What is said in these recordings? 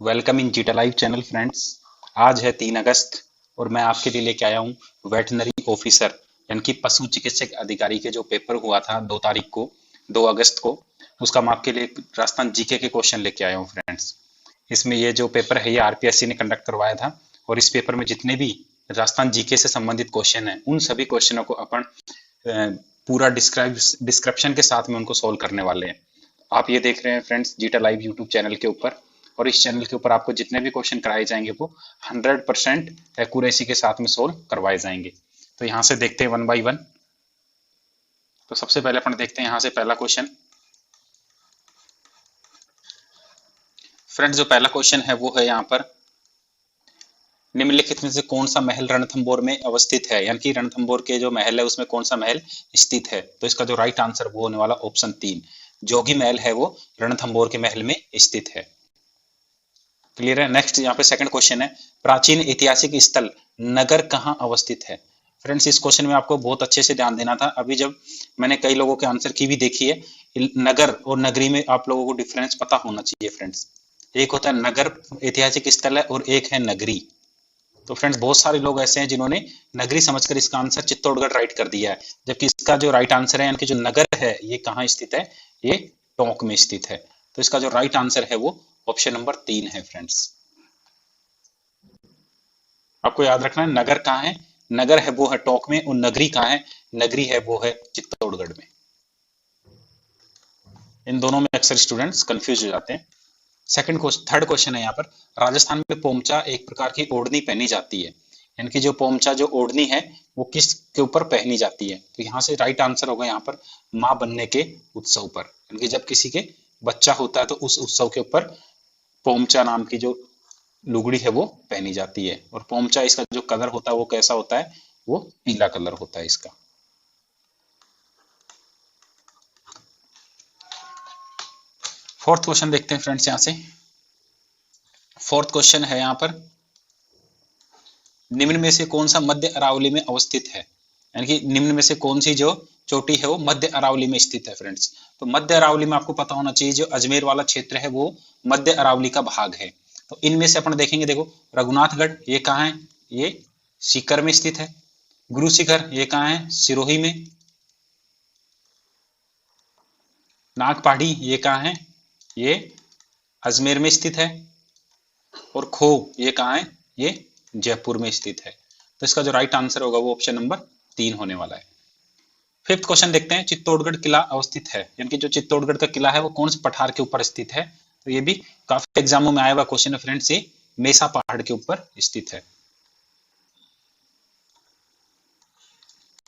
Welcome in zeta live channel friends. आज है 3 अगस्त और मैं आपके लिए लेके आया हूँ वेटनरी ऑफिसर यानी कि पशु चिकित्सक अधिकारी के जो पेपर हुआ था 2 तारीख को, 2 अगस्त को, उसका मैं आपके लिए राजस्थान जीके के क्वेश्चन लेके आया हूँ फ्रेंड्स। इसमें ये जो पेपर है ये आरपीएससी ने कंडक्ट करवाया था और इस पेपर में जितने भी राजस्थान जीके से संबंधित क्वेश्चन हैं उन सभी क्वेश्चनों को अपन पूरा डिस्क्रिप्शन के साथ में उनको सोल्व करने वाले हैं। आप ये देख रहे हैं friends zeta live YouTube channel के ऊपर, और इस चैनल के ऊपर आपको जितने भी क्वेश्चन कराए जाएंगे वो 100% एक्यूरेसी के साथ में सोल्व करवाए जाएंगे। तो यहाँ से देखते हैं वन बाई वन। तो सबसे पहले अपन देखते हैं यहाँ से पहला क्वेश्चन। फ्रेंड्स जो पहला क्वेश्चन है वो है यहाँ पर, निम्नलिखित में से कौन सा महल रणथंभौर में अवस्थित है, यानी कि रणथंभौर के जो महल है उसमें कौन सा महल स्थित है। तो इसका जो राइट आंसर वो होने वाला ऑप्शन 3, जोगी महल है वो रणथंभौर के महल में स्थित है। क्लियर है। नेक्स्ट यहाँ पे सेकंड क्वेश्चन है, प्राचीन ऐतिहासिक स्थल नगर कहाँ अवस्थित है। फ्रेंड्स इस क्वेश्चन में आपको बहुत अच्छे से ध्यान देना था। अभी जब मैंने कई लोगों के आंसर की भी देखी है, नगर और नगरी में आप लोगों को डिफरेंस पता होना चाहिए फ्रेंड्स। एक होता है नगर ऐतिहासिक स्थल है और एक है नगरी। तो फ्रेंड्स बहुत सारे लोग ऐसे हैं जिन्होंने नगरी समझकर इसका आंसर चित्तौड़गढ़ राइट कर दिया है, जबकि इसका जो राइट आंसर है यानी कि जो नगर है ये कहाँ स्थित है, ये टोंक में स्थित है। तो इसका जो राइट आंसर है वो ऑप्शन नंबर 3 है फ्रेंड्स। आपको याद रखना है नगर कहाँ है, नगर है वो है टोंक में, और नगरी कहाँ है, नगरी है वो है चित्तौड़गढ़ में। इन दोनों में अक्सर स्टूडेंट्स कंफ्यूज हो जाते हैं। थर्ड क्वेश्चन है यहाँ पर, राजस्थान में पोमचा एक प्रकार की ओढ़नी पहनी जाती है, यानी कि जो पोमचा जो ओढ़नी है वो किस के ऊपर पहनी जाती है। तो यहाँ से राइट आंसर होगा यहाँ पर माँ बनने के उत्सव पर, यानी कि जब किसी के बच्चा होता है तो उस उत्सव के ऊपर पोमचा नाम की जो लुगड़ी है वो पहनी जाती है। और पोमचा इसका जो कलर होता है वो कैसा होता है, वो पीला कलर होता है इसका। फोर्थ क्वेश्चन देखते हैं फ्रेंड्स। यहाँ से फोर्थ क्वेश्चन है यहाँ पर, निम्न में से कौन सा मध्य अरावली में अवस्थित है, यानी कि निम्न में से कौन सी जो चोटी है वो मध्य अरावली में स्थित है फ्रेंड्स। तो मध्य अरावली में आपको पता होना चाहिए जो अजमेर वाला क्षेत्र है वो मध्य अरावली का भाग है। तो इनमें से अपन देखेंगे, देखो रघुनाथगढ़ ये कहाँ है, ये सीकर में स्थित है। गुरु शिखर ये कहाँ है, सिरोही में। नागपाड़ी ये कहाँ है, ये अजमेर में स्थित है। और खो ये कहाँ है, ये जयपुर में स्थित है। तो इसका जो राइट आंसर होगा वो ऑप्शन नंबर 3 होने वाला है। फिफ्थ क्वेश्चन देखते हैं, चित्तौड़गढ़ किला अवस्थित है, यानी कि जो चित्तौड़गढ़ का किला है वो कौन से पठार के ऊपर स्थित है। तो ये भी काफी एग्जामों में आया हुआ क्वेश्चन है फ्रेंड्स, ये मेसा पहाड़ के ऊपर स्थित है।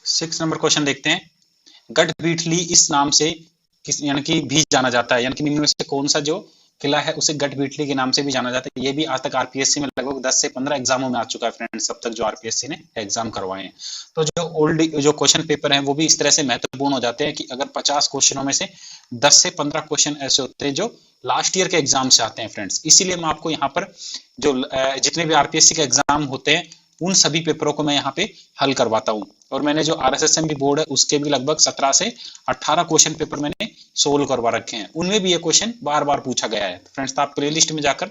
6 नंबर क्वेश्चन देखते हैं, गढ़बीठली इस नाम से किस यानी कि भी जाना जाता है, यानी कि निम्न में से कौन सा जो किला है उसे गढ़बीठली के नाम से भी जाना जाता है। ये भी आज तक आरपीएससी में लगभग 10 से 15 एग्जामों में आ चुका है फ्रेंड्स, अब तक जो आरपीएससी ने एग्जाम करवाए हैं। तो जो क्वेश्चन पेपर है वो भी इस तरह से महत्वपूर्ण हो जाते हैं कि अगर 50 क्वेश्चनों में से 10 से 15 क्वेश्चन ऐसे होते हैं जो लास्ट ईयर के एग्जाम से आते हैं फ्रेंड्स। इसीलिए मैं आपको यहाँ पर जो जितने भी आरपीएससी के एग्जाम होते हैं उन सभी पेपरों को मैं यहाँ पे हल करवाता हूँ। और मैंने जो आरएसएसएम भी बोर्ड है उसके भी लगभग 17 से 18 क्वेश्चन पेपर मैंने सोल्व करवा रखे हैं, उनमें भी ये क्वेश्चन बार बार पूछा गया है। फ्रेंड्स आप प्लेलिस्ट में जाकर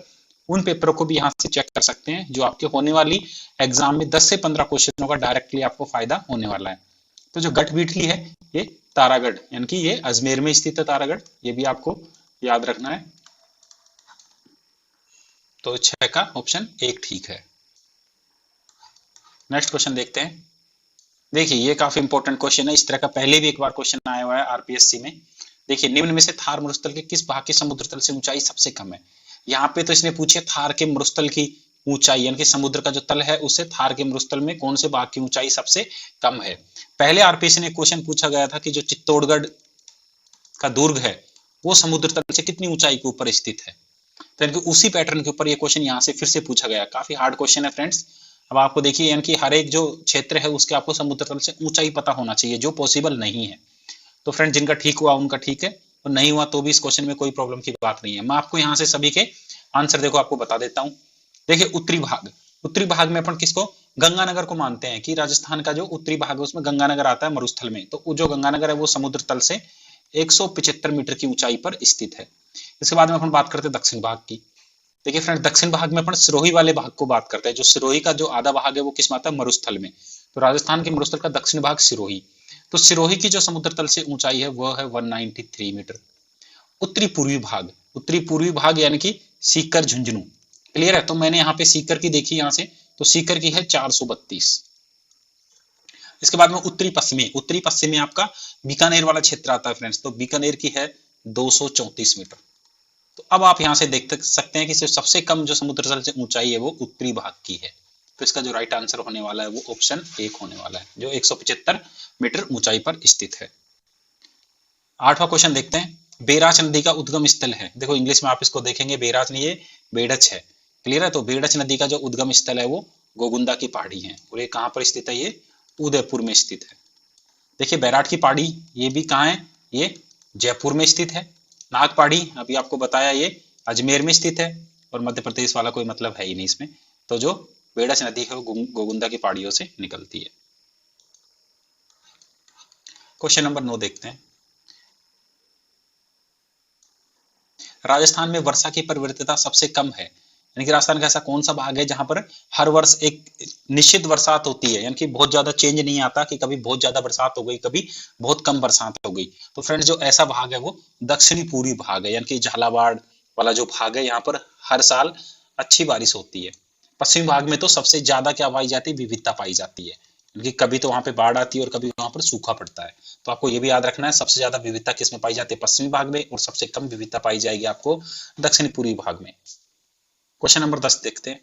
उन पेपरों को भी यहाँ से चेक कर सकते हैं जो आपके होने वाली एग्जाम में 10 से 15 क्वेश्चनों का डायरेक्टली आपको फायदा होने वाला है। तो जो गढ़बीठली है ये तारागढ़ यानी कि ये अजमेर में स्थित है तारागढ़, ये भी आपको याद रखना है। तो 6 का ऑप्शन 1 ठीक है। नेक्स्ट क्वेश्चन देखते हैं। देखिए ये काफी इंपॉर्टेंट क्वेश्चन है, इस तरह का पहले भी एक बार क्वेश्चन आया हुआ है आरपीएससी में। देखिए निम्न में से थार मरुस्थल के किस भाग की समुद्र तल से ऊंचाई सबसे कम है। यहाँ पे तो इसने पूछे थार के मरुस्थल की ऊंचाई, यानी कि समुद्र का जो तल है उससे थार के मरुस्थल में कौन से भाग की ऊंचाई सबसे कम है। पहले आरपीएससी ने क्वेश्चन पूछा गया था कि जो चित्तौड़गढ़ का दुर्ग है वो समुद्र तल से कितनी ऊंचाई के ऊपर स्थित है। तो यानी कि उसी पैटर्न के ऊपर ये क्वेश्चन यहाँ से फिर से पूछा गया। काफी हार्ड क्वेश्चन है फ्रेंड्स। अब आपको देखिए यानी कि हर एक जो क्षेत्र है उसके आपको समुद्र तल से ऊंचाई पता होना चाहिए, जो पॉसिबल नहीं है। तो फ्रेंड जिनका ठीक हुआ उनका ठीक है, और नहीं हुआ तो भी इस क्वेश्चन में कोई प्रॉब्लम की बात नहीं है। मैं आपको यहाँ से सभी के आंसर देखो आपको बता देता हूँ। देखिए उत्तरी भाग में अपन किसको, गंगानगर को मानते हैं कि राजस्थान का जो उत्तरी भाग है उसमें गंगानगर आता है मरुस्थल में। तो जो गंगानगर है वो समुद्र तल से 175 मीटर की ऊंचाई पर स्थित है। इसके बाद में अपन बात करते हैं दक्षिण भाग की। देखिए फ्रेंड, दक्षिण भाग में अपन सिरोही वाले भाग को बात करते हैं। जो सिरोही का जो आधा भाग है वो किस में आता है? मरुस्थल में। तो राजस्थान के मरुस्थल का दक्षिण भाग सिरोही। तो सिरोही की जो समुद्र तल से ऊंचाई है वो है 193 मीटर। उत्तरी पूर्वी भाग यानी कि सीकर झुंझुनू। क्लियर है? तो मैंने यहाँ पे सीकर की देखी यहाँ से, तो सीकर की है 432। इसके बाद में उत्तरी पश्चिमी आपका बीकानेर वाला क्षेत्र आता है फ्रेंड्स। तो बीकानेर की है 234 मीटर। तो अब आप यहां से देख सकते हैं कि सबसे कम जो समुद्र तल से ऊंचाई है वो उत्तरी भाग की है। तो इसका जो राइट आंसर होने वाला है वो ऑप्शन 1 होने वाला है, जो 175 मीटर ऊंचाई पर स्थित है। 8वां क्वेश्चन देखते हैं। बेराच नदी का उद्गम स्थल है। देखो इंग्लिश में आप इसको देखेंगे, बेराच नहीं, ये बेड़च है। क्लियर है? तो बेड़च नदी का जो उद्गम स्थल है वो गोगुंदा की पहाड़ी है। और ये कहां पर स्थित है? ये उदयपुर में स्थित है। देखिए बैराट की पहाड़ी ये भी कहाँ है? ये जयपुर में स्थित है। नाग पहाड़ी अभी आपको बताया ये अजमेर में स्थित है। और मध्य प्रदेश वाला कोई मतलब है ही नहीं इसमें। तो जो बेड़च नदी है वो गोगुंदा की पहाड़ियों से निकलती है। क्वेश्चन नंबर 9 देखते हैं। राजस्थान में वर्षा की परिवर्तिता सबसे कम है। यानी कि राजस्थान का ऐसा कौन सा भाग है जहां पर हर वर्ष एक निश्चित बरसात होती है, यानी कि बहुत ज्यादा चेंज नहीं आता कि कभी बहुत ज्यादा बरसात हो गई, कभी बहुत कम बरसात हो गई। तो फ्रेंड्स जो ऐसा भाग है वो दक्षिणी पूर्वी भाग है, यानी कि झालावाड़ वाला जो भाग है, यहाँ पर हर साल अच्छी बारिश होती है। पश्चिमी भाग में तो सबसे ज्यादा क्या पाई जाती है? विविधता पाई जाती है, क्योंकि कभी तो वहां पे बाढ़ आती है और कभी वहां पर सूखा पड़ता है। तो आपको ये भी याद रखना है, सबसे ज्यादा विविधता किस में पाई जाती है? पश्चिमी भाग में, और सबसे कम विविधता पाई जाएगी आपको दक्षिण पूर्वी भाग में। क्वेश्चन नंबर 10 देखते हैं।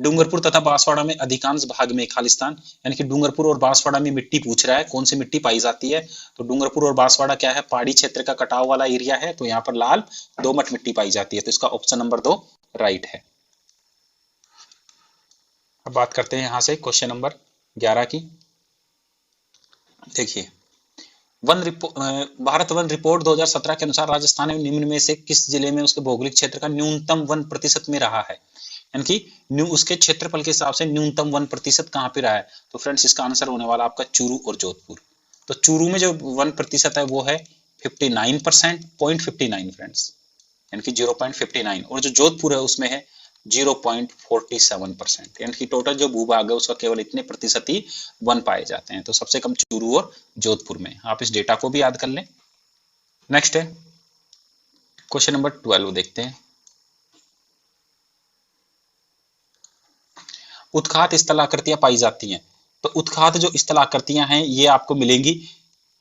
डूंगरपुर तथा बांसवाड़ा में अधिकांश भाग में खालिस्तान, यानी कि डूंगरपुर और बांसवाड़ा में मिट्टी पूछ रहा है, कौन सी मिट्टी पाई जाती है? तो डूंगरपुर और बांसवाड़ा क्या है? पहाड़ी क्षेत्र का कटाव वाला एरिया है। तो यहाँ पर लाल दोमट मिट्टी पाई जाती है। तो इसका ऑप्शन नंबर 2 राइट है। अब बात करते हैं यहाँ से क्वेश्चन नंबर 11 की। देखिए भारत वन रिपोर्ट 2017 के अनुसार राजस्थान में निम्न में से किस जिले में उसके भौगोलिक क्षेत्र का न्यूनतम वन प्रतिशत में रहा है? यानी कि उसके क्षेत्रफल के हिसाब से न्यूनतम वन प्रतिशत कहाँ पे रहा है? तो फ्रेंड्स इसका आंसर होने वाला आपका चूरू और जोधपुर। तो चूरू में जो वन प्रतिशत है वो है 59%, 0.59 फ्रेंड्स, यानी कि 0.59। और जो जोधपुर है उसमें है 0.47%, यानी कि टोटल जो भूभाग है उसका केवल इतने प्रतिशत ही वन पाए जाते हैं। तो सबसे कम चूरू और जोधपुर में। आप इस डेटा को भी याद कर लें। नेक्स्ट है क्वेश्चन नंबर 12 देखते हैं। उत्खात स्थलाकृतियां पाई जाती हैं। तो उत्खात जो स्थलाकृतियां हैं ये आपको मिलेंगी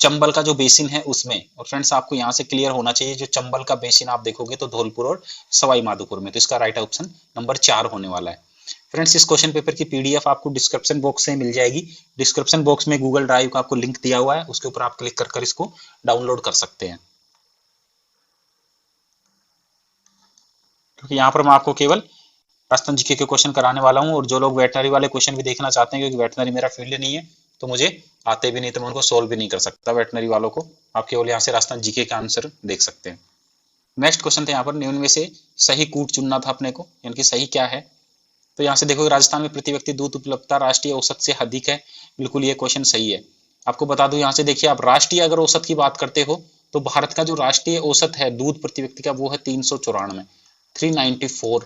चंबल का जो बेसिन है उसमें। और फ्रेंड्स आपको यहाँ से क्लियर होना चाहिए, जो चंबल का बेसिन आप देखोगे तो धौलपुर और सवाई माधोपुर में। तो इसका राइट ऑप्शन नंबर 4 होने वाला है। फ्रेंड्स इस क्वेश्चन पेपर की पीडीएफ आपको डिस्क्रिप्शन बॉक्स से मिल जाएगी। डिस्क्रिप्शन बॉक्स में गूगल ड्राइव का आपको लिंक दिया हुआ है, उसके ऊपर आप क्लिक कर इसको डाउनलोड कर सकते हैं। क्योंकि यहाँ पर मैं आपको केवल राजस्थान जीके के क्वेश्चन कराने वाला हूँ। और जो लोग वेटनरी वाले क्वेश्चन भी देखना चाहते हैं, क्योंकि वेटनरी मेरा फील्ड नहीं है तो मुझे आते भी नहीं, तो मैं उनको सोल्व भी नहीं कर सकता वेटनरी वालों को। आप केवल यहाँ से राजस्थान जीके का आंसर देख सकते हैं। नेक्स्ट क्वेश्चन था यहाँ पर, निम्न में से सही कूट चुनना था अपने को, यानी कि सही क्या है? तो यहाँ से देखो राजस्थान में प्रति व्यक्ति दूध उपलब्धता राष्ट्रीय औसत से अधिक है। बिल्कुल ये क्वेश्चन सही है। आपको बता दूं यहाँ से देखिए, आप राष्ट्रीय अगर औसत की बात करते हो तो भारत का जो राष्ट्रीय औसत है दूध प्रति व्यक्ति का वो है 394, 394।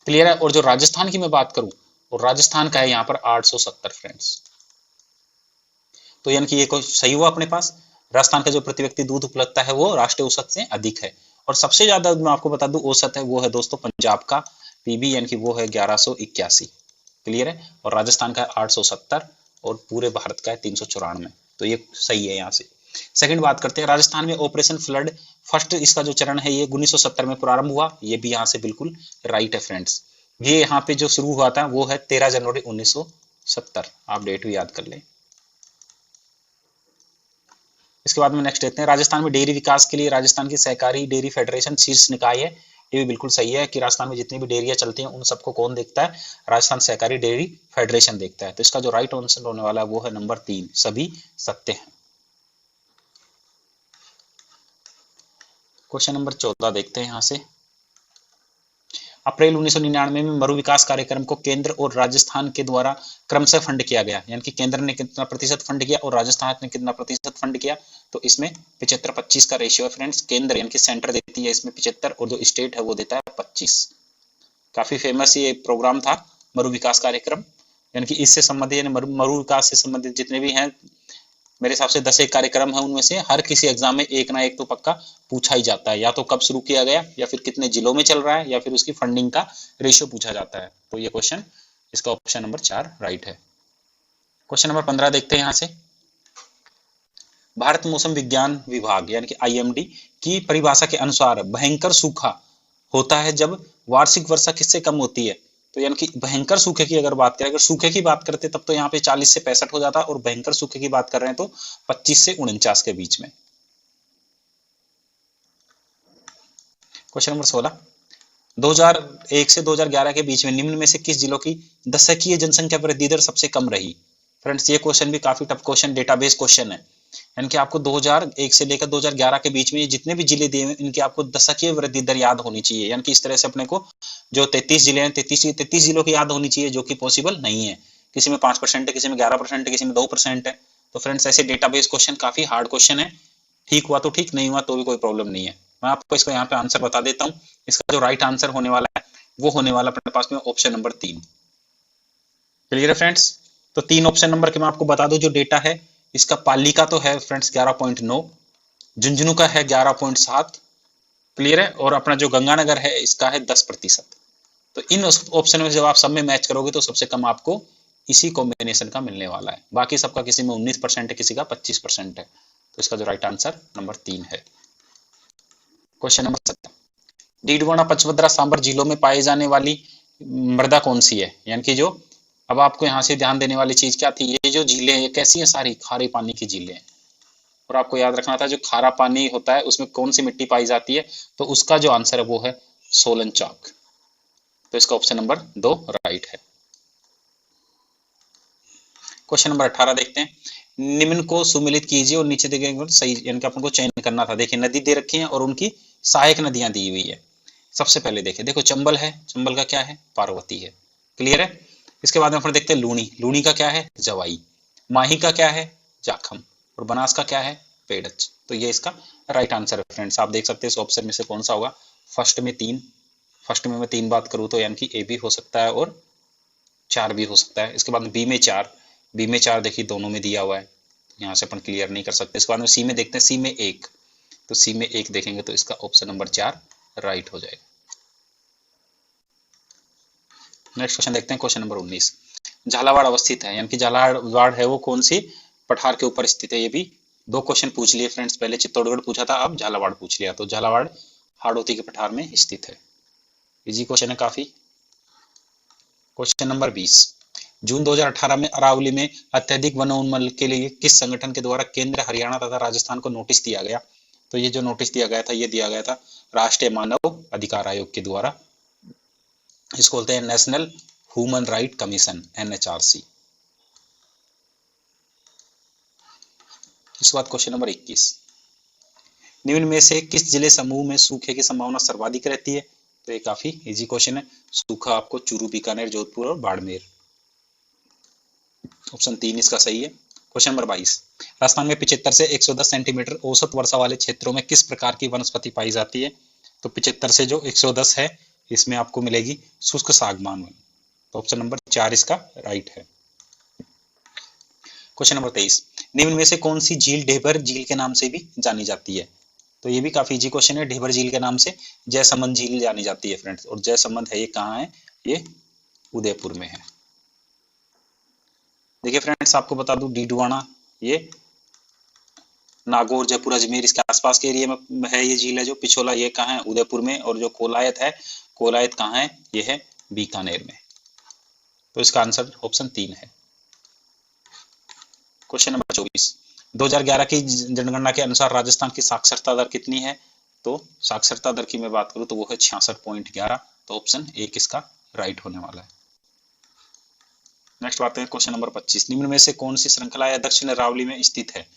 क्लियर है? और जो राजस्थान की मैं बात करूं, और राजस्थान का है यहाँ पर 870 फ्रेंड्स। तो यानी कि ये कोई सही हुआ अपने पास। राजस्थान का जो प्रति व्यक्ति दूध उपलब्धता है वो राष्ट्रीय औसत से अधिक है। और सबसे ज्यादा मैं आपको बता दूं औसत है वो है दोस्तों पंजाब का पीबी, यानी कि वो है 1181। क्लियर है? और राजस्थान का 870 और पूरे भारत का है 394। तो ये सही है यहाँ से। सेकंड बात करते हैं, राजस्थान में ऑपरेशन फ्लड फर्स्ट इसका जो चरण है ये 1970 में प्रारंभ हुआ। ये भी यहाँ से बिल्कुल राइट है फ्रेंड्स। ये यहाँ पे जो शुरू हुआ था वो है 13 जनवरी 1970। आप डेट भी याद कर लें। इसके बाद में नेक्स्ट देखते हैं, राजस्थान में डेयरी विकास के लिए राजस्थान की सहकारी डेयरी फेडरेशन शीर्ष निकाय है। ये भी बिल्कुल सही है कि राजस्थान में जितनी भी डेयरियां चलती हैं उन सबको कौन देखता है? राजस्थान सहकारी डेयरी फेडरेशन देखता है। तो इसका जो राइट आंसर होने वाला है वो है नंबर 3, सभी सत्य हैं। क्वेश्चन नंबर 14 देखते हैं यहाँ से। अप्रैल 1999 में मरु विकास कार्यक्रम को केंद्र और राजस्थान के द्वारा क्रमशः फंड किया गया, यानी कि केंद्र ने कितना प्रतिशत फंड किया और राजस्थान ने कितना प्रतिशत फंड किया? तो इसमें 75-25 का रेशियो है फ्रेंड्स। केंद्र यानी कि सेंटर देती है इसमें 75 और जो स्टेट है वो देता है 25। काफी फेमस ये प्रोग्राम था, मरु विकास कार्यक्रम, यानी कि इससे संबंधित यानी मरु विकास से संबंधित जितने भी हैं, मेरे हिसाब से 10 एक कार्यक्रम है, उनमें से हर किसी एग्जाम में एक ना एक तो पक्का पूछा ही जाता है, या तो कब शुरू किया गया, या फिर कितने जिलों में चल रहा है, या फिर उसकी फंडिंग का रेशियो पूछा जाता है। तो ये क्वेश्चन, इसका ऑप्शन नंबर 4 राइट है। क्वेश्चन नंबर 15 देखते हैं यहाँ से। भारत मौसम विज्ञान विभाग यानी कि आईएमडी की परिभाषा के अनुसार भयंकर सूखा होता है जब वार्षिक वर्षा किससे कम होती है। तो यानी कि भयंकर सूखे की अगर बात करें, अगर सूखे की बात करते तब तो यहाँ पे 40 से 65 हो जाता, और भयंकर सूखे की बात कर रहे हैं तो 25 से 49 के बीच में। क्वेश्चन नंबर 16, 2001 से 2011 के बीच में निम्न में से किस जिलों की दशकीय जनसंख्या वृद्धि दर सबसे कम रही। फ्रेंड्स ये क्वेश्चन भी काफी टफ क्वेश्चन, डेटाबेस क्वेश्चन है, यानी कि आपको 2001 से लेकर 2011 के बीच में ये जितने भी जिले दिए हैं इनकी आपको दशकीय वृद्धि दर याद होनी चाहिए। यानी कि इस तरह से अपने को जो 33 जिले हैं 33 जिलों की याद होनी चाहिए, जो कि पॉसिबल नहीं है। किसी में 5% है, किसी में 11% है, किसी में 2% है। तो फ्रेंड्स ऐसे डेटाबेस क्वेश्चन काफी हार्ड क्वेश्चन है, ठीक हुआ तो ठीक, नहीं हुआ तो भी कोई प्रॉब्लम नहीं है। मैं आपको इसको यहाँ पे आंसर बता देता हूँ। इसका जो राइट आंसर होने वाला है वो होने वाला अपने पास में ऑप्शन नंबर 3। क्लियर है फ्रेंड्स। तो 3 ऑप्शन नंबर के मैं आपको बता दूं जो डेटा है, इसका पाली का तो है फ्रेंड्स 11.9, झुंझुनू का है 11.7, क्लियर है, और अपना जो गंगानगर है इसका है 10%। तो इन ऑप्शन में जब आप सब में मैच करोगे तो सबसे कम आपको इसी कॉम्बिनेशन का मिलने वाला है। बाकी सबका किसी में 19% है, किसी का 25% है। तो इसका जो राइट आंसर नंबर 3 है। क्वेश्चन नंबर 17, डीडवाना, पचवदरा, सांबर जिलों में पाई जाने वाली मृदा कौन सी है। यानी कि जो अब आपको यहाँ से ध्यान देने वाली चीज क्या थी, ये जो झीलें हैं ये कैसी हैं, सारी खारे पानी की झीलें हैं। और आपको याद रखना था जो खारा पानी होता है उसमें कौन सी मिट्टी पाई जाती है, तो उसका जो आंसर है वो है सोलन चौक। तो इसका ऑप्शन नंबर 2 राइट है। क्वेश्चन नंबर 18 देखते हैं। निम्न को सुमिलित कीजिए और नीचे देखेंगे सही, यानी कि अपन को चयन करना था। देखिए नदी दे रखी है और उनकी सहायक नदियां दी हुई है। सबसे पहले देखिए, देखो चंबल है, चंबल का क्या है, पार्वती है, क्लियर है। इसके बाद में अपन देखते हैं लूणी, लूणी का क्या है, जवाई। माही का क्या है, जाखम, और बनास का क्या है, पेड़च। तो ये इसका राइट आंसर है फ्रेंड्स। आप देख सकते हैं इस ऑप्शन में से कौन सा होगा। फर्स्ट में 3, फर्स्ट में मैं 3 बात करूँ तो यानी कि ए भी हो सकता है और 4 भी हो सकता है। इसके बाद में बी में 4, बी में 4 देखिए दोनों में दिया हुआ है, यहाँ से अपन क्लियर नहीं कर सकते। इसके बाद में सी में देखते हैं, सी में 1, तो सी में 1 देखेंगे तो इसका ऑप्शन नंबर 4 राइट हो जाएगा। नेक्स्ट क्वेश्चन देखते हैं, क्वेश्चन नंबर 19, झालावाड़ अवस्थित है, यानी कि झालावाड़ है वो कौन सी पठार के ऊपर स्थित है। ये भी 2 क्वेश्चन पूछ लिए फ्रेंड्स, पहले चित्तौड़गढ़ पूछा था, अब झालावाड़ पूछ लिया। तो झालावाड़ हाड़ौती के पठार में स्थित है। इजी क्वेश्चन है काफी। क्वेश्चन नंबर 20, जून 2018 में अरावली में अत्यधिक वनोन्मूलन के लिए किस संगठन के द्वारा केंद्र, हरियाणा तथा राजस्थान को नोटिस दिया गया। तो ये जो नोटिस दिया गया था ये दिया गया था राष्ट्रीय मानव अधिकार आयोग के द्वारा। इसको बोलते हैं national human right commission, NHRC। इसके बाद क्वेश्चन नंबर 21, निम्न में से किस जिले समूह में सूखे की संभावना सर्वाधिक रहती है। तो ये काफी इजी क्वेश्चन है। सूखा आपको चूरू, बीकानेर, जोधपुर और बाड़मेर। ऑप्शन 3 इसका सही है। क्वेश्चन नंबर 22, राजस्थान में 75 से 110 सेंटीमीटर औसत वर्षा वाले क्षेत्रों में किस प्रकार की वनस्पति पाई जाती है। तो 75 से जो 110 है इसमें आपको मिलेगी शुष्क सागमान। तो ऑप्शन नंबर 4 इसका राइट है। क्वेश्चन नंबर 23, निम्न में से कौन सी झील ढेबर झील के नाम से भी जानी जाती है। तो ये भी काफी इजी क्वेश्चन है। ढेबर झील के नाम से जयसमंद झील जानी जाती है फ्रेंड्स, और जयसमंद है ये कहाँ है, ये उदयपुर में है। देखिए फ्रेंड्स आपको बता दूं डीडवाना ये नागौर, जयपुर, अजमेर इसके आसपास के एरिया में है ये झील है। जो पिछोला ये कहाँ है, उदयपुर में, और जो कोलायत है, कोलायत कहाँ है, ये है बीकानेर में। तो इसका आंसर ऑप्शन 3 है। क्वेश्चन नंबर 24, 2011 की जनगणना के अनुसार राजस्थान की साक्षरता दर कितनी है। तो साक्षरता दर की मैं बात करूं तो वो है 66.11। तो ऑप्शन 1 इसका राइट होने वाला है। नेक्स्ट बात है क्वेश्चन नंबर 25, निम्न में से कौन सी श्रृंखला या दक्षिण अरावली में स्थित है।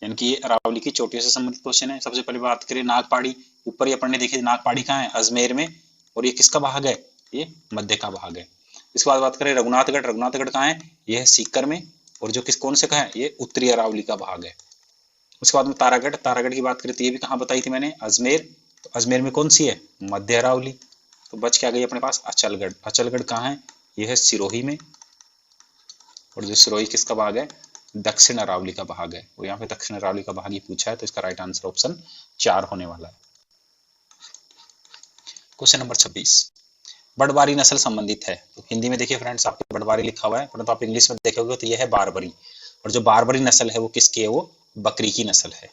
यानी कि ये अरावली की चोटियों से संबंधित क्वेश्चन है। सबसे पहले बात करें नागपाड़ी, ऊपर ये अपन ने देखी नागपाड़ी कहाँ है, अजमेर में, और ये किसका भाग है, ये मध्य का भाग है। इसके बाद बात करें रघुनाथगढ़, रघुनाथगढ़ कहाँ है, ये है सीकर में, और जो कौन से कहाँ है, ये उत्तरी अरावली का भाग है। उसके बाद में तारागढ़, तारागढ़ की बात करें तो ये भी कहाँ बताई थी मैंने, अजमेर। तो अजमेर में कौन सी है, मध्य अरावली। तो बच क्या गई अपने पास अचलगढ़। अचलगढ़ कहाँ है? ये है सिरोही में, और जो सिरोही किसका भाग है? दक्षिण अरावली का भाग है। और यहाँ पे दक्षिण अरावली का भाग ही पूछा है, तो इसका राइट आंसर ऑप्शन 4 होने वाला है। क्वेश्चन नंबर 26, बड़वारी नस्ल संबंधित है। तो हिंदी में देखिए फ्रेंड्स, आपको बड़वारी लिखा हुआ है, परंतु आप इंग्लिश में देखोगे तो यह है बारबरी। और जो बारबरी नस्ल है वो किसकी है? वो बकरी की नस्ल है।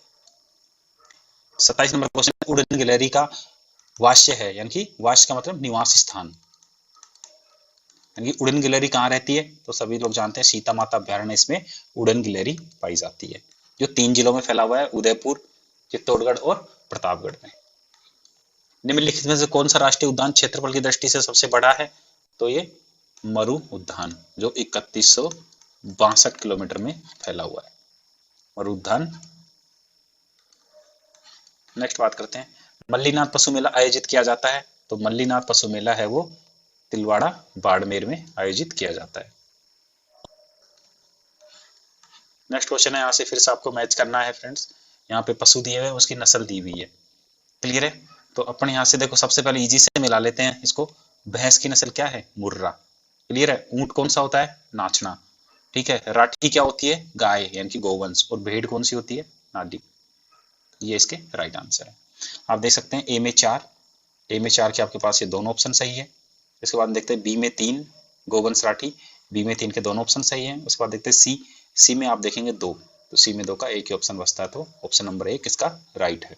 27 नंबर क्वेश्चन, उड़न गिलहरी का वास्य है, यानी कि वास्य का मतलब निवास स्थान, यानी कि उड़न गिलहरी कहाँ रहती है? तो सभी लोग जानते हैं सीता माता अभ्यारण्य, इसमें उड़न गिलहरी पाई जाती है, जो 3 जिलों में फैला हुआ है, उदयपुर, चित्तौड़गढ़ और प्रतापगढ़ में। निम्नलिखित में से कौन सा राष्ट्रीय उद्यान क्षेत्रफल की दृष्टि से सबसे बड़ा है? तो ये मरु उद्यान, जो 3162 किलोमीटर में फैला हुआ है, मरु उद्यान। नेक्स्ट बात करते हैं, मल्लीनाथ पशु मेला आयोजित किया जाता है। तो मल्लीनाथ पशु मेला है वो तिलवाड़ा बाड़मेर में आयोजित किया जाता है। नेक्स्ट क्वेश्चन है, यहाँ से फिर से आपको मैच करना है फ्रेंड्स। यहाँ पे पशु दिए हुए, उसकी नस्ल दी हुई है, क्लियर है? तो अपन यहाँ से देखो, सबसे पहले इजी से मिला लेते हैं इसको। भैंस की नस्ल क्या है? मुर्रा, क्लियर है? ऊंट कौन सा होता है? नाचना, ठीक है? राठी क्या होती है? गाय, यानी कि गोवंश। और भेड़ कौन सी होती है? नाडी। ये इसके राइट आंसर है। आप देख सकते हैं ए में 4, ए में 4 के आपके पास ये दोनों ऑप्शन सही है। इसके बाद देखते हैं बी में 3 गोवंश राठी, बी में 3 के दोनों ऑप्शन सही हैं। उसके बाद देखते हैं सी, सी में आप देखेंगे 2, तो सी में 2 का एक ही ऑप्शन बचता है, तो ऑप्शन नंबर 1 इसका राइट है।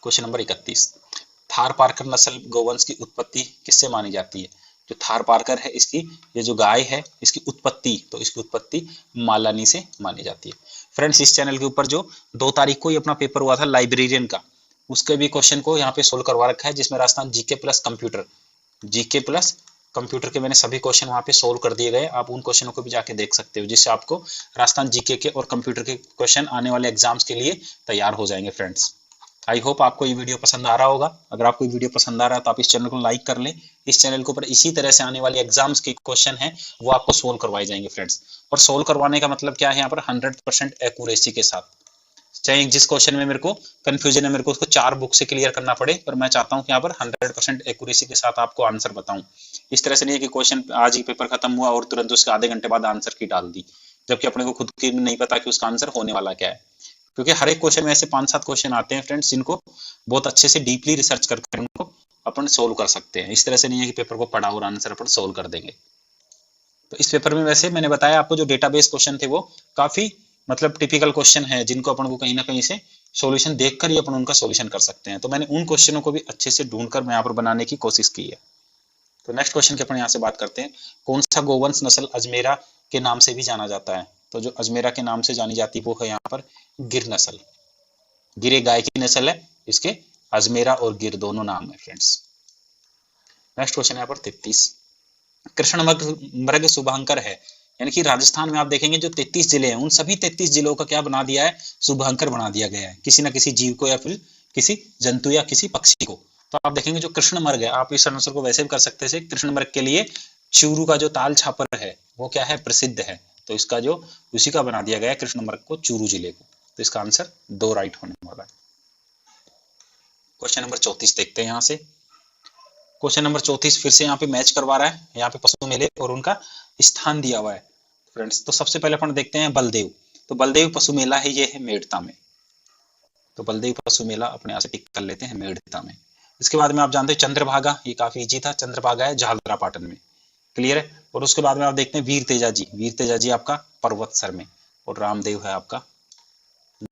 क्वेश्चन नंबर 31, थार पारकर नस्ल गोवंश की उत्पत्ति किससे मानी जाती है? जो थार पारकर है, इसकी ये जो गाय है, इसकी उत्पत्ति, तो इसकी उत्पत्ति मालानी से मानी जाती है। फ्रेंड्स, इस चैनल के ऊपर जो 2 तारीख को ही अपना पेपर हुआ था लाइब्रेरियन का, उसके भी क्वेश्चन को यहाँ पे सोल्व करवा रखा है, जिसमें Rajasthan GK plus computer, GK plus computer के मैंने सभी क्वेश्चन वहाँ पे सोल्व कर दिए गए। आप उन क्वेश्चनों को भी जाके देख सकते हो, जिससे आपको राजस्थान जीके के और कंप्यूटर के क्वेश्चन आने वाले एग्जाम्स के लिए तैयार हो जाएंगे फ्रेंड्स। आई होप आपको ये वीडियो पसंद आ रहा होगा। अगर आपको ये वीडियो पसंद आ रहा है तो आप इस चैनल को लाइक कर लें। इस चैनल के ऊपर इसी तरह से आने वाली एग्जाम्स के क्वेश्चन हैं वो आपको सोल्व करवाए जाएंगे फ्रेंड्स। और सोल्व करवाने का मतलब क्या है? यहाँ पर 100% एक्यूरेसी के साथ, चाहे जिस क्वेश्चन में मेरे को कंफ्यूजन है, मेरे को उसको 4 बुक से क्लियर करना पड़े, पर मैं चाहता हूँ कि यहाँ पर 100% एक्यूरेसी के साथ आपको आंसर बताऊं। इस तरह से नहीं है कि क्वेश्चन आज ही पेपर खत्म हुआ और तुरंत उसके आधे घंटे बाद आंसर की डाल दी, जबकि अपने को खुद की नहीं पता कि उसका आंसर होने वाला क्या है। क्योंकि हर एक क्वेश्चन में ऐसे 5-7 क्वेश्चन आते हैं फ्रेंड्स, जिनको बहुत अच्छे से डीपली रिसर्च करके उनको अपन सोल्व कर सकते हैं। इस तरह से नहीं है कि पेपर को पढ़ा और आंसर अपन सोल्व कर देंगे। तो इस पेपर में वैसे मैंने बताया आपको, जो डेटाबेस क्वेश्चन थे वो काफी मतलब टिपिकल क्वेश्चन है, जिनको अपन को कहीं ना कहीं से सॉल्यूशन देखकर ही अपन उनका सॉल्यूशन कर सकते हैं। तो मैंने उन क्वेश्चनों को भी अच्छे से ढूंढकर मैं यहाँ पर बनाने की कोशिश की है। तो नेक्स्ट क्वेश्चन के अपन यहाँ से बात करते हैं, कौन सा गोवंश नस्ल अजमेरा के नाम से भी जाना जाता है? तो जो अजमेरा के नाम से जानी जाती है वो है यहाँ पर गिर नस्ल। गिर एक गाय की नस्ल है, इसके अजमेरा और गिर दोनों नाम है फ्रेंड्स। नेक्स्ट क्वेश्चन यहाँ पर 33, कृष्ण मृग शुभांकर है, यानी कि राजस्थान में आप देखेंगे जो 33 जिले हैं, उन सभी 33 जिलों का क्या बना दिया है? शुभांकर बना दिया गया है, किसी ना किसी जीव को या फिर किसी जंतु या किसी पक्षी को। तो आप देखेंगे जो कृष्ण मृग है, आप इस आंसर को वैसे भी कर सकते हैं, कृष्ण मृग के लिए चूरू का जो ताल छापर है वो क्या है? प्रसिद्ध है। तो इसका जो उसी का बना दिया गया है कृष्ण मृग को, चूरू जिले को। तो इसका आंसर 2 राइट होने वाला है। क्वेश्चन नंबर 34 देखते हैं यहाँ से। क्वेश्चन नंबर 34 फिर से यहाँ पे मैच करवा रहा है, यहाँ पे पशु मेले और उनका स्थान दिया हुआ है फ्रेंड्स। तो सबसे पहले अपन देखते हैं बलदेव। तो बलदेव पशु मेला है, ये है मेड़ता में। तो बलदेव पशु मेला अपने यहाँ से टिक कर लेते हैं, मेड़ता में। इसके बाद में आप जानते हैं चंद्रभागा, ये काफी इजी था, चंद्रभागा है झालरापाटन में, क्लियर है? और उसके बाद में आप देखते हैं वीर तेजा जी, वीर तेजा जी आपका पर्वतसर में, और रामदेव है आपका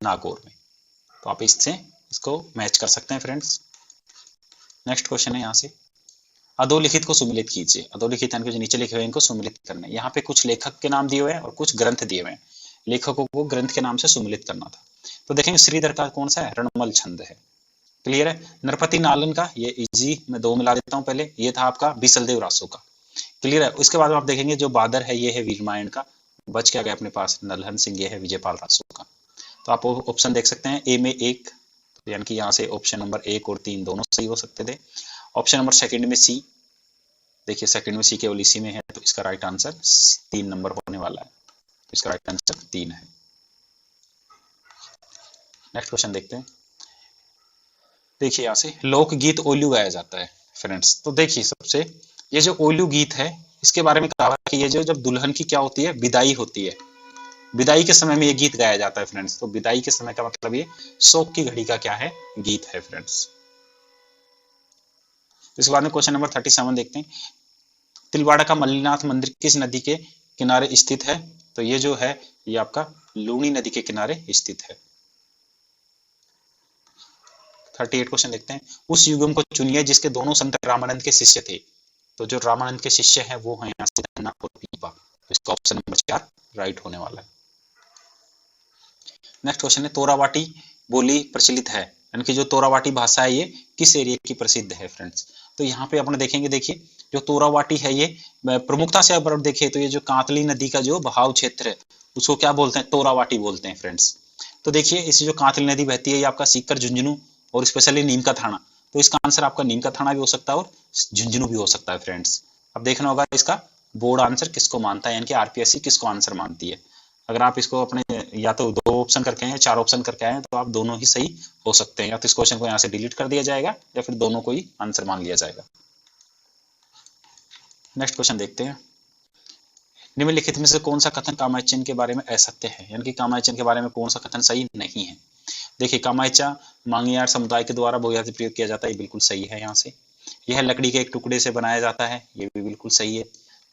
नागौर में। तो आप इससे इसको मैच कर सकते हैं फ्रेंड्स। नेक्स्ट क्वेश्चन है यहाँ से, अधोलिखित को सुमिलित कीजिए। अधोलिखित यानी कि जो नीचे लिखे हुए हैं इनको सुमिलित करना है। यहाँ पे कुछ लेखक के नाम दिए हुए हैं और कुछ ग्रंथ दिए हुए हैं, लेखकों को ग्रंथ के नाम से सुमिलित करना था। तो देखेंगे श्रीधर का कौन सा है? रणमल छंद है, क्लियर है? नरपति नालन का, ये इजी, मैं 2 मिला देता हूँ पहले, ये था आपका बिसलदेव रासो का, क्लियर है? उसके बाद आप देखेंगे जो बादर है ये है वीरमायण का, बच क्या गया अपने पास? नलहन सिंह, ये है विजयपाल रासो का। तो आप ऑप्शन देख सकते हैं, ए में 1, यानी कि यहाँ से ऑप्शन नंबर 1 और 3 दोनों सही हो सकते थे। ऑप्शन नंबर सेकंड में सी, देखिए सेकंड में सी केवल इसी में है, तो इसका राइट आंसर 3 नंबर होने वाला है। तो इसका राइट आंसर 3 है। नेक्स्ट क्वेश्चन देखते हैं, देखिए यहाँ से लोकगीत ओलू गाया जाता है फ्रेंड्स। तो देखिए सबसे ये जो ओलू गीत है इसके बारे में कहा कि ये जो जब दुल्हन की क्या होती है, विदाई होती है, विदाई के समय में ये गीत गाया जाता है फ्रेंड्स। तो विदाई के समय का मतलब ये शोक की घड़ी का क्या है, गीत है फ्रेंड्स। इसके बाद में क्वेश्चन नंबर 37 देखते हैं। तिलवाड़ा का मल्लीनाथ मंदिर किस नदी के किनारे स्थित है? तो ये जो है ये आपका लूनी नदी के किनारे स्थित है। 38 क्वेश्चन देखते हैं। उस युगम को चुनिए जिसके दोनों संत रामानंद के शिष्य थे। तो जो रामानंद के शिष्य हैं वो हैं यहाँ से धन्ना और पीपा। तो इसका ऑप्शन नंबर 4 राइट होने वाला है। नेक्स्ट क्वेश्चन है, तोरावाटी बोली प्रचलित है, यानी कि जो तोरावाटी भाषा है ये किस एरिया की प्रसिद्ध है फ्रेंड्स? तो यहाँ पे अपने देखेंगे, देखिए जो तोरावाटी है ये प्रमुखता से अगर देखें तो ये जो कांतली नदी का जो बहाव क्षेत्र है उसको क्या बोलते हैं, तोरावाटी बोलते हैं फ्रेंड्स। तो देखिए इस जो कांतली नदी बहती है ये आपका सीकर, झुंझुनू और स्पेशली नीम का थाना। तो इसका आंसर आपका नीम का थाना भी हो सकता है और झुंझुनू भी हो सकता है फ्रेंड्स। अब देखना होगा इसका बोर्ड आंसर किसको मानता है, यानी कि आरपीएससी किसको आंसर मानती है। अगर आप इसको अपने या तो 2 ऑप्शन करके आए, 4 ऑप्शन करके आए तो आप दोनों ही सही हो सकते हैं, या तो इस क्वेश्चन को यहाँ से डिलीट कर दिया जाएगा या फिर दोनों को ही आंसर मान लिया जाएगा। नेक्स्ट क्वेश्चन देखते हैं। निम्नलिखित में से कौन सा कथन कामायचन के बारे में असत्य है, यानी कि कामायचन के बारे में कौन सा कथन सही नहीं है? देखिए कामायचा मांगियार समुदाय के द्वारा बहुजाति प्रयोग किया जाता है, ये बिल्कुल सही है। यहाँ से यह लकड़ी के एक टुकड़े से बनाया जाता है, ये भी बिल्कुल सही है।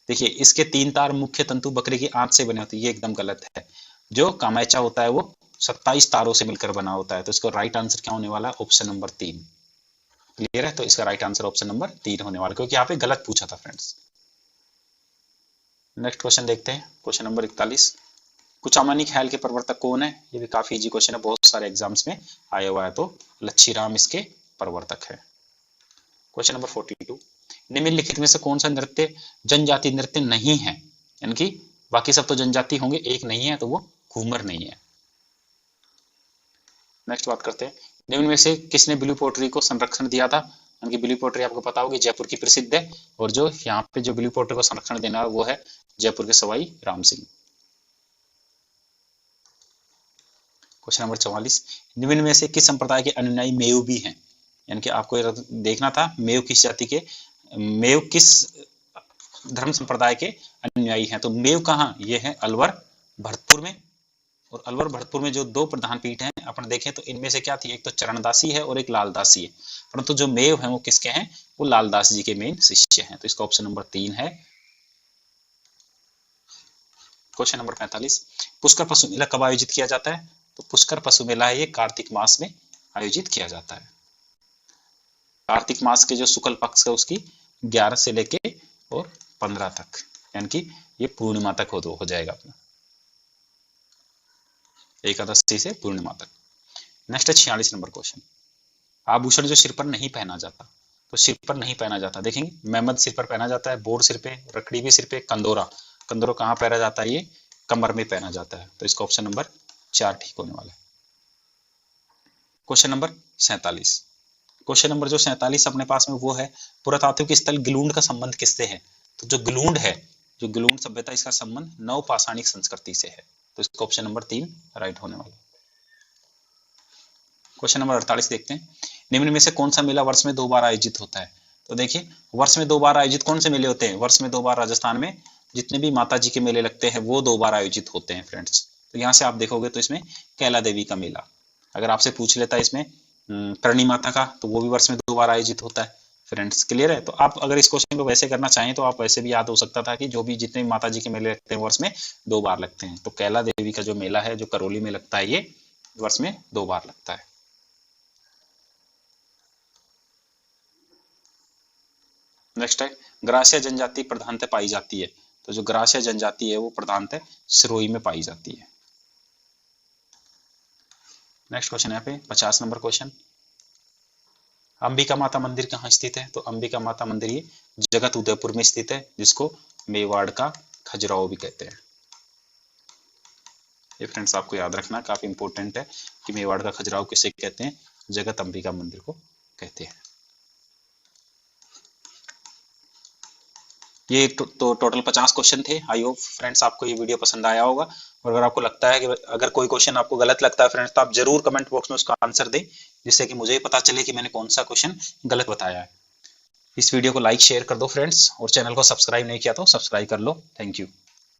देखिए इसके 3 तार मुख्य तंतु बकरे की आंत से बने होते हैं, ये एकदम गलत है। जो कामायचा होता है वो 27 तारों से मिलकर बना होता है। तो इसका राइट आंसर क्या होने वाला है, ऑप्शन नंबर 3। क्लियर है? तो इसका राइट आंसर ऑप्शन नंबर 3 होने वाला, क्योंकि यहाँ पे गलत पूछा था फ्रेंड्स। नेक्स्ट क्वेश्चन देखते हैं, क्वेश्चन नंबर 41। कुचामनी ख्याल के प्रवर्तक कौन है? ये भी काफी इजी क्वेश्चन है, बहुत सारे एग्जाम्स में आया हुआ है। तो लच्छीराम इसके प्रवर्तक है। Question number 42। निम्नलिखित में से कौन सा नृत्य जनजाति नृत्य नहीं है, यानी कि बाकी सब तो जनजाति होंगे, एक नहीं है, तो वो घूमर नहीं है। नेक्स्ट बात करते हैं, निम्न में से किसने ब्लू पोट्री को संरक्षण दिया था? यानी कि ब्लू पोट्री आपको पता होगी जयपुर की प्रसिद्ध है, और जो यहाँ पे जो ब्लू पोट्री को संरक्षण देना है वो है जयपुर के सवाई राम सिंह। Question number 44। निम्न में से किस संप्रदाय के अनुयायी मेव भी हैं? यानी कि आपको देखना था मेव किस जाति के, मेव किस धर्म संप्रदाय के अनुयायी हैं। तो मेव कहाँ, ये है अलवर भरतपुर में। और अलवर भरतपुर में जो 2 प्रधान पीठ हैं अपन देखें तो इनमें से क्या थी, एक तो चरणदासी है और एक लालदासी है। परंतु जो मेव है वो किसके हैं, वो लालदास जी के मेन शिष्य हैं। तो इसका ऑप्शन नंबर 3 है। Question number 45। पुष्कर पशु मेला कब आयोजित किया जाता है? तो पुष्कर पशु मेला ये कार्तिक मास में आयोजित किया जाता है। कार्तिक मास के जो शुक्ल पक्ष है उसकी 11 से लेके और 15 तक, यानी कि ये पूर्णिमा तक हो जाएगा अपना, एकादशी से पूर्णिमा तक। नेक्स्ट है 46 नंबर क्वेश्चन। आभूषण जो सिर पर नहीं पहना जाता, तो सिर पर नहीं पहना जाता, देखेंगे मेहमद सिर पर पहना जाता है, बोर सिर पे, रखड़ी भी सिर पे, कंदोरा कहाँ पहना जाता है, ये कमर में पहना जाता है। तो इसका ऑप्शन नंबर 4 ठीक होने वाला है। Question number 47। क्वेश्चन नंबर जो 47 अपने पास में वो है, पुरातात्विक स्थल गिलूंड का संबंध किससे है? तो जो गिलूंड है, जो गिलूंड सभ्यता, इसका संबंध नवपाषाणिक संस्कृति से है। तो इसका ऑप्शन नंबर 3 राइट होने वाला है। क्वेश्चन नंबर 48 देखते हैं। निम्न में से कौन सा मेला वर्ष में 2 बार आयोजित होता है? तो देखिए वर्ष में 2 बार आयोजित कौन से मेले होते हैं? वर्ष में 2 बार राजस्थान में जितने भी माता जी के मेले लगते हैं वो 2 बार आयोजित होते हैं फ्रेंड्स। तो यहाँ से आप देखोगे तो इसमें कैला देवी का मेला, अगर आपसे पूछ लेता है इसमें करणी माता का, तो वो भी वर्ष में 2 बार आयोजित होता है फ्रेंड्स। क्लियर है? तो आप अगर इस क्वेश्चन को वैसे करना चाहें तो आप वैसे भी याद हो सकता था कि जो भी जितने भी माता जी के मेले लगते हैं वर्ष में 2 बार लगते हैं। तो कैला देवी का जो मेला है जो करौली में लगता है ये वर्ष में 2 बार लगता है। नेक्स्ट है, ग्रासिया जनजाति प्रधानतः पाई जाती है। तो जो ग्रासिया जनजाति है वो प्रधानतः सिरोही में पाई जाती है। नेक्स्ट क्वेश्चन है पे 50 नंबर क्वेश्चन। अंबिका माता मंदिर कहाँ स्थित है? तो अंबिका माता मंदिर ये जगत उदयपुर में स्थित है, जिसको मेवाड़ का खजुराहो भी कहते हैं। ये फ्रेंड्स आपको याद रखना काफी इंपॉर्टेंट है कि मेवाड़ का खजुराहो किसे कहते हैं, जगत अंबिका मंदिर को कहते हैं। ये तो टोटल 50 क्वेश्चन थे। आई होप फ्रेंड्स आपको ये वीडियो पसंद आया होगा और अगर आपको लगता है कि अगर कोई क्वेश्चन आपको गलत लगता है फ्रेंड्स, तो आप जरूर कमेंट बॉक्स में उसका आंसर दें, जिससे कि मुझे पता चले कि मैंने कौन सा क्वेश्चन गलत बताया है। इस वीडियो को लाइक शेयर कर दो फ्रेंड्स, और चैनल को सब्सक्राइब नहीं किया तो सब्सक्राइब कर लो। Thank you.